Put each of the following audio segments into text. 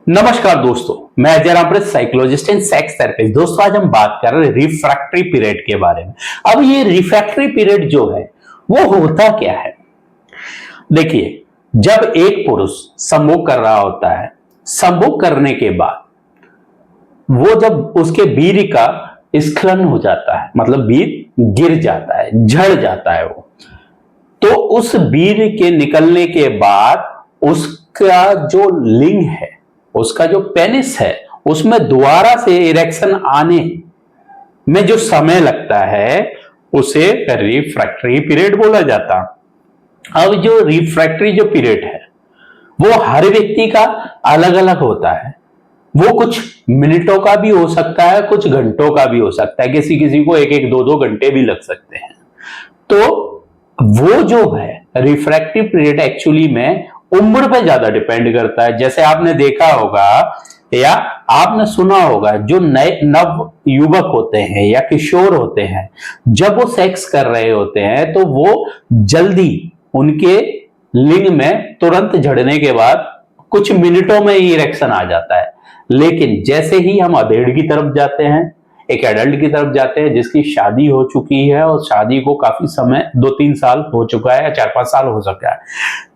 नमस्कार दोस्तों, मैं Ajay Ramprat, psychologist and sex therapist. दोस्तों, आज हम बात कर रहे हैं रिफ्रैक्टरी पीरियड के बारे में। अब ये रिफ्रैक्टरी पीरियड जो है वो होता क्या है? देखिए, जब एक पुरुष संभोग कर रहा होता है, संभोग करने के बाद वो जब उसके वीर्य का स्खलन हो जाता है, मतलब वीर्य गिर जाता है, झड़ जाता है वो, तो उस वीर्य के निकलने के बाद उसका जो लिंग है, उसका जो पेनिस है, उसमें दोबारा से इरेक्शन आने में जो समय लगता है उसे रिफ्रैक्टरी पीरियड बोला जाता। अब जो रिफ्रैक्टरी जो पीरियड है वो हर व्यक्ति का अलग अलग होता है। वो कुछ मिनटों का भी हो सकता है, कुछ घंटों का भी हो सकता है, किसी किसी को एक एक दो दो घंटे भी लग सकते हैं। तो वो जो है रिफ्रैक्टिव पीरियड एक्चुअली में उम्र पे ज्यादा डिपेंड करता है। जैसे आपने देखा होगा या आपने सुना होगा, जो नए नव युवक होते हैं या किशोर होते हैं, जब वो सेक्स कर रहे होते हैं तो वो जल्दी उनके लिंग में तुरंत झड़ने के बाद कुछ मिनटों में ही इरेक्शन आ जाता है। लेकिन जैसे ही हम अधेड़ की तरफ जाते हैं, एक एडल्ट की तरफ जाते हैं जिसकी शादी हो चुकी है और शादी को काफी समय 2-3 साल हो चुका है या 4-5 साल हो चुका है,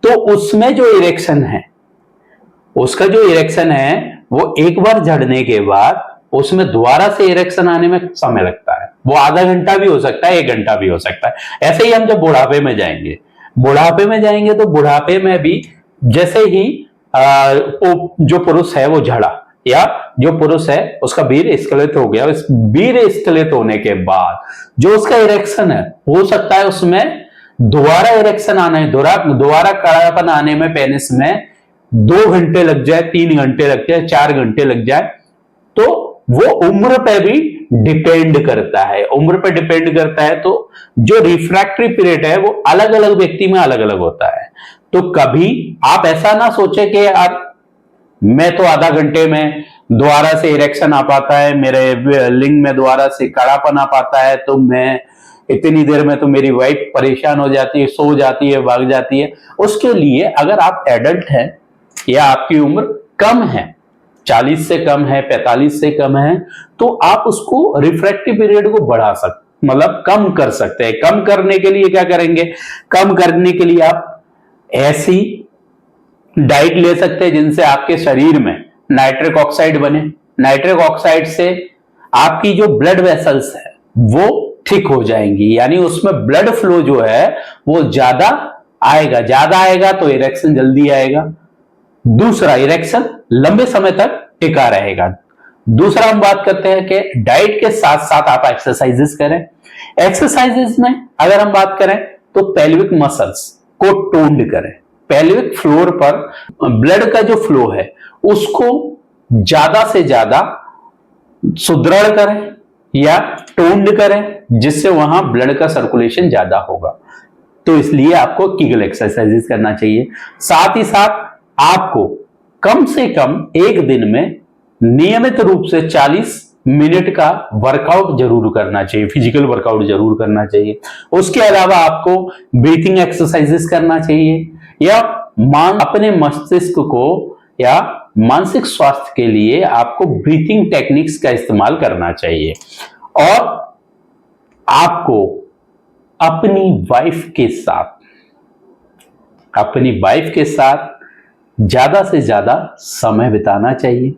तो उसमें जो इरेक्शन है, उसका जो इरेक्शन है वो एक बार झड़ने के बाद उसमें दोबारा से इरेक्शन आने में समय लगता है। वो आधा घंटा भी हो सकता है, 1 घंटा भी हो सकता है। ऐसे ही हम जब बुढ़ापे में जाएंगे, तो बुढ़ापे में भी जैसे ही जो पुरुष है वो झड़ा या जो पुरुष है उसका वीर्य स्खलित हो गया, इस वीर्य स्खलित होने के बाद जो उसका इरेक्शन है, हो सकता है उसमें दोबारा इरेक्शन आने, दोबारा कड़ापन आने में पेनिस में 2 घंटे लग जाए, 3 घंटे लग जाए, 4 घंटे लग जाए। तो वो उम्र पे भी डिपेंड करता है, उम्र पे डिपेंड करता है। तो जो रिफ्रैक्टरी पीरियड है वो अलग अलग व्यक्ति में अलग अलग होता है। तो कभी आप ऐसा ना सोचे कि यार मैं तो आधा घंटे में दोबारा से इरेक्शन आ पाता है, मेरे लिंग में दोबारा से कड़ापन आ पाता है, तो मैं इतनी देर में तो मेरी वाइफ परेशान हो जाती है, सो जाती है, भाग जाती है। उसके लिए अगर आप एडल्ट हैं या आपकी उम्र कम है, 40 से कम है, 45 से कम है, तो आप उसको रिफ्रैक्टिव पीरियड को बढ़ा सकते, मतलब कम कर सकते हैं। कम करने के लिए क्या करेंगे? कम करने के लिए आप ऐसी डाइट ले सकते हैं जिनसे आपके शरीर में नाइट्रिक ऑक्साइड बने। नाइट्रिक ऑक्साइड से आपकी जो ब्लड वेसल्स है वो थिक हो जाएंगी, यानी उसमें ब्लड फ्लो जो है वो ज्यादा आएगा तो इरेक्शन जल्दी आएगा। दूसरा, इरेक्शन लंबे समय तक टिका रहेगा। दूसरा हम बात करते हैं कि डाइट के साथ साथ आप एक्सरसाइजेस करें। एक्सरसाइजेस में अगर हम बात करें तो पेल्विक मसल्स को टोन्ड करें। पेल्विक फ्लोर पर ब्लड का जो फ्लो है उसको ज्यादा से ज्यादा सुदृढ़ करें या टोन्ड करें, जिससे वहां ब्लड का सर्कुलेशन ज्यादा होगा। तो इसलिए आपको कीगल एक्सरसाइजेस करना चाहिए। साथ ही साथ आपको कम से कम एक दिन में नियमित रूप से 40 मिनट का वर्कआउट जरूर करना चाहिए, फिजिकल वर्कआउट जरूर करना चाहिए। उसके अलावा आपको ब्रीथिंग एक्सरसाइजेस करना चाहिए या अपने मस्तिष्क को या मानसिक स्वास्थ्य के लिए आपको ब्रीथिंग टेक्निक्स का इस्तेमाल करना चाहिए। और आपको अपनी वाइफ के साथ ज्यादा से ज्यादा समय बिताना चाहिए।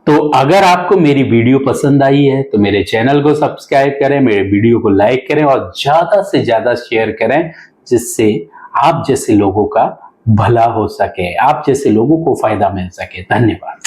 तो अगर आपको मेरी वीडियो पसंद आई है तो मेरे चैनल को सब्सक्राइब करें, मेरे वीडियो को लाइक करें और ज्यादा से ज्यादा शेयर करें, जिससे आप जैसे लोगों का भला हो सके, आप जैसे लोगों को फायदा मिल सके। धन्यवाद।